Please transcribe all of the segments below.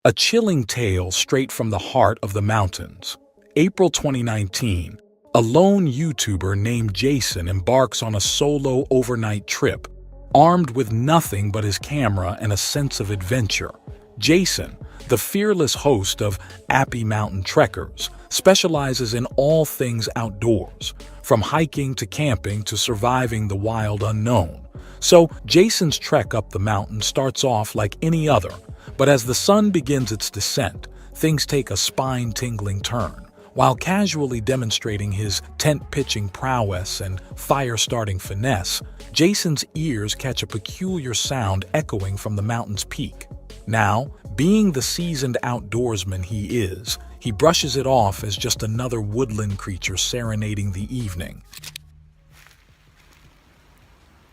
A chilling tale straight from the heart of the mountains. April 2019, a lone YouTuber named Jason embarks on a solo overnight trip, armed with nothing but his camera and a sense of adventure. Jason, the fearless host of Appy Mountain Trekkers, specializes in all things outdoors, from hiking to camping to surviving the wild unknown. So Jason's trek up the mountain starts off like any other, but as the sun begins its descent, things take a spine-tingling turn. While casually demonstrating his tent-pitching prowess and fire-starting finesse, Jason's ears catch a peculiar sound echoing from the mountain's peak. Now, being the seasoned outdoorsman he is, he brushes it off as just another woodland creature serenading the evening.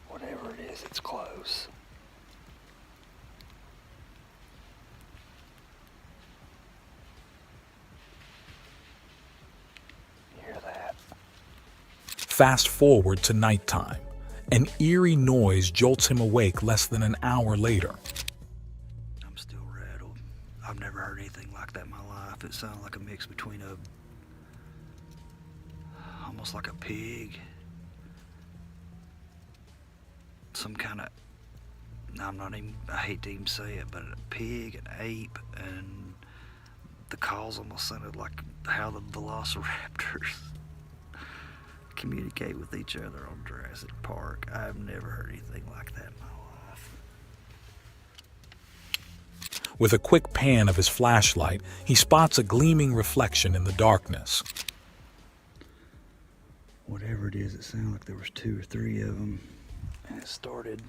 Whatever it is, it's close. Hear that? Fast forward to nighttime. An eerie noise jolts him awake less than an hour later. I'm still rattled. I've never heard anything like that in my life. It sounded like a mix between almost like a pig, some kind of, I hate to even say it, but a pig, an ape, and the calls almost sounded like how the velociraptors communicate with each other on Jurassic Park. I've never heard anything like that in my life. With a quick pan of his flashlight, he spots a gleaming reflection in the darkness. Whatever it is, it sounded like there was 2 or 3 of them, and it started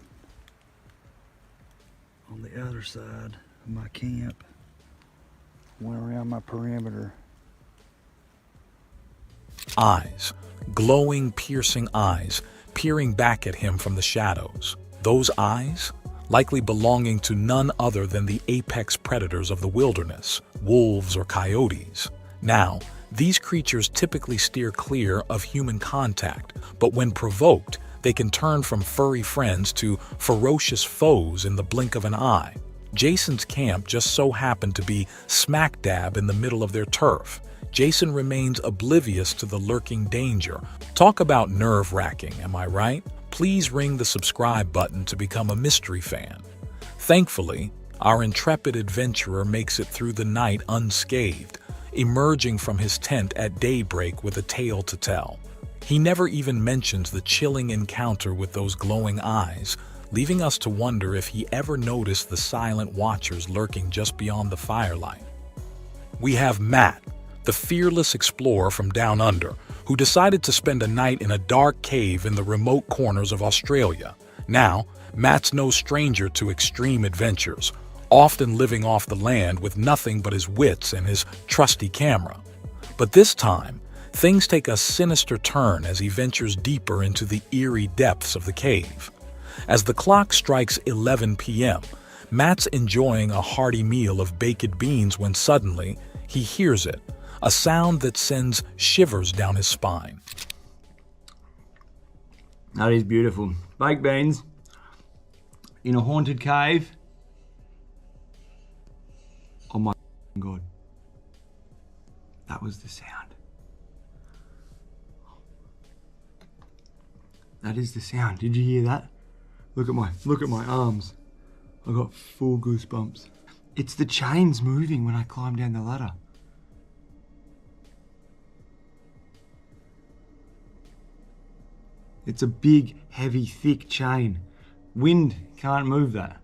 on the other side of my camp, went around my perimeter. Eyes, glowing, piercing eyes, peering back at him from the shadows. Those eyes, likely belonging to none other than the apex predators of the wilderness, wolves or coyotes. Now, these creatures typically steer clear of human contact, but when provoked, they can turn from furry friends to ferocious foes in the blink of an eye. Jason's camp just so happened to be smack dab in the middle of their turf. Jason remains oblivious to the lurking danger. Talk about nerve-wracking, am I right? Please ring the subscribe button to become a mystery fan. Thankfully, our intrepid adventurer makes it through the night unscathed, emerging from his tent at daybreak with a tale to tell. He never even mentions the chilling encounter with those glowing eyes, leaving us to wonder if he ever noticed the silent watchers lurking just beyond the firelight. We have Matt, the fearless explorer from down under, who decided to spend a night in a dark cave in the remote corners of Australia. Now, Matt's no stranger to extreme adventures, often living off the land with nothing but his wits and his trusty camera. But this time, things take a sinister turn as he ventures deeper into the eerie depths of the cave. As the clock strikes 11 p.m., Matt's enjoying a hearty meal of baked beans when suddenly he hears it, a sound that sends shivers down his spine. That is beautiful. Baked beans in a haunted cave. Oh my God. That was the sound. That is the sound. Did you hear that? Look at my arms. I got full goosebumps. It's the chains moving when I climb down the ladder. It's a big, heavy, thick chain. Wind can't move that.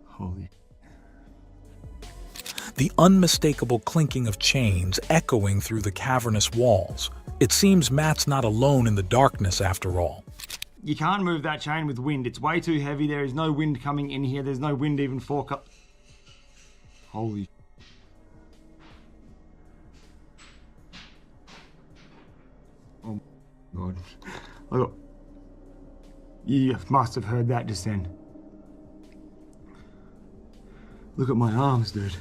Holy. The unmistakable clinking of chains echoing through the cavernous walls. It seems Matt's not alone in the darkness after all. You can't move that chain with wind. It's way too heavy. There is no wind coming in here. There's no wind even fork. Holy. Oh my God. Look. You must have heard that just then. Look at my arms, dude.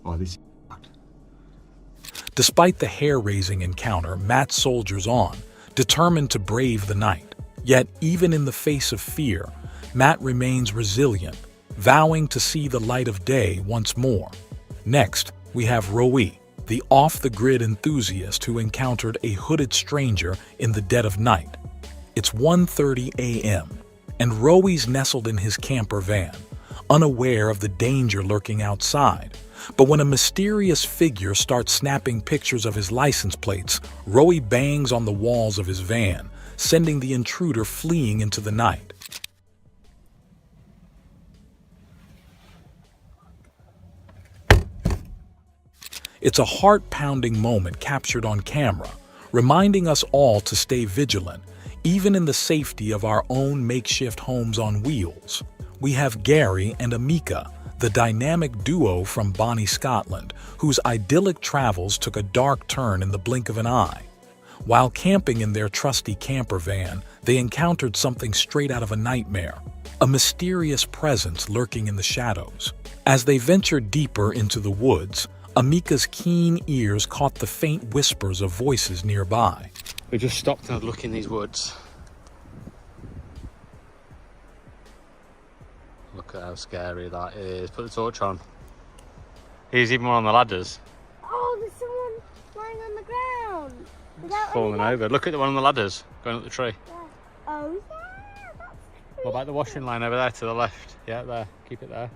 Oh, this is fucked. Despite the hair-raising encounter, Matt soldiers on, determined to brave the night. Yet, even in the face of fear, Matt remains resilient, vowing to see the light of day once more. Next, we have Roe, the off-the-grid enthusiast who encountered a hooded stranger in the dead of night. It's 1:30 a.m., and Roe's nestled in his camper van, unaware of the danger lurking outside. But when a mysterious figure starts snapping pictures of his license plates, Roe bangs on the walls of his van, sending the intruder fleeing into the night. It's a heart-pounding moment captured on camera, reminding us all to stay vigilant, even in the safety of our own makeshift homes on wheels. We have Gary and Amika, the dynamic duo from Bonnie, Scotland, whose idyllic travels took a dark turn in the blink of an eye. While camping in their trusty camper van, they encountered something straight out of a nightmare, a mysterious presence lurking in the shadows. As they ventured deeper into the woods, Amika's keen ears caught the faint whispers of voices nearby. We just stopped and had a look in these woods. Look at how scary that is. Put the torch on. He's even one on the ladders. Oh, there's someone lying on the ground. Falling over. Look at the one on the ladders going up the tree. Yeah. Oh, yeah, that's creepy. What about the washing line over there to the left? Yeah, there. Keep it there.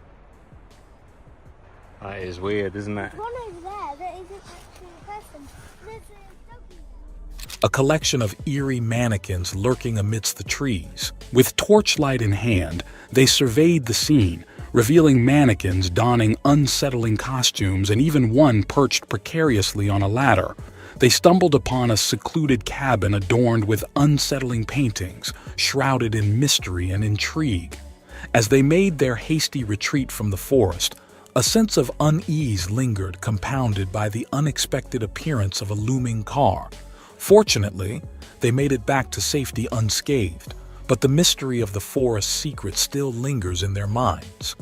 That is weird, isn't it? One over there that isn't actually a person. There's a doggy there. A collection of eerie mannequins lurking amidst the trees. With torchlight in hand, they surveyed the scene, revealing mannequins donning unsettling costumes and even one perched precariously on a ladder. They stumbled upon a secluded cabin adorned with unsettling paintings, shrouded in mystery and intrigue. As they made their hasty retreat from the forest, a sense of unease lingered, compounded by the unexpected appearance of a looming car. Fortunately, they made it back to safety unscathed, but the mystery of the forest's secret still lingers in their minds.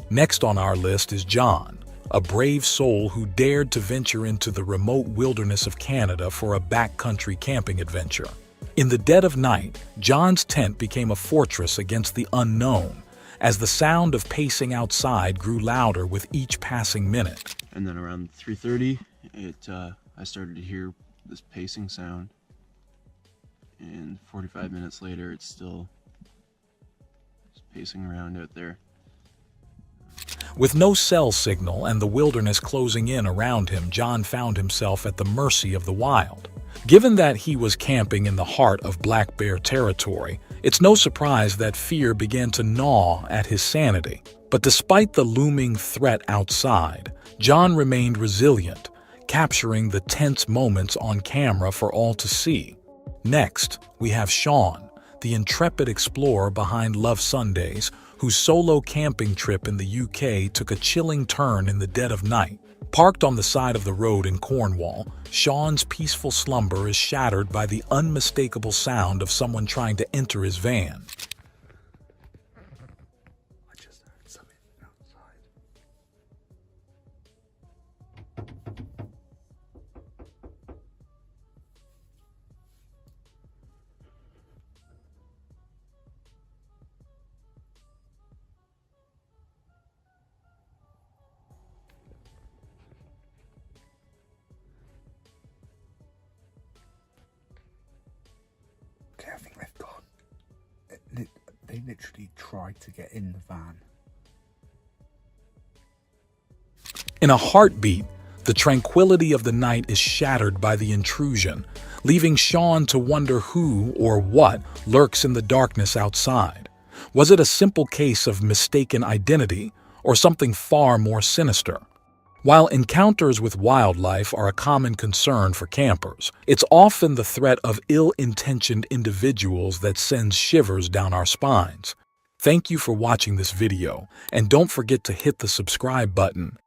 Next on our list is John, a brave soul who dared to venture into the remote wilderness of Canada for a backcountry camping adventure. In the dead of night, John's tent became a fortress against the unknown, as the sound of pacing outside grew louder with each passing minute. And then around 3:30, I started to hear this pacing sound, and 45 minutes later, it's still just pacing around out there. With no cell signal and the wilderness closing in around him, John found himself at the mercy of the wild. Given that he was camping in the heart of black bear territory, it's no surprise that fear began to gnaw at his sanity. But despite the looming threat outside, John remained resilient, capturing the tense moments on camera for all to see. Next, we have Sean, the intrepid explorer behind Love Sundays, whose solo camping trip in the UK took a chilling turn in the dead of night. Parked on the side of the road in Cornwall, Sean's peaceful slumber is shattered by the unmistakable sound of someone trying to enter his van. I just heard something outside. Okay, I think they've gone. They literally tried to get in the van. In a heartbeat, the tranquility of the night is shattered by the intrusion, leaving Sean to wonder who or what lurks in the darkness outside. Was it a simple case of mistaken identity or something far more sinister? While encounters with wildlife are a common concern for campers, it's often the threat of ill-intentioned individuals that sends shivers down our spines. Thank you for watching this video, and don't forget to hit the subscribe button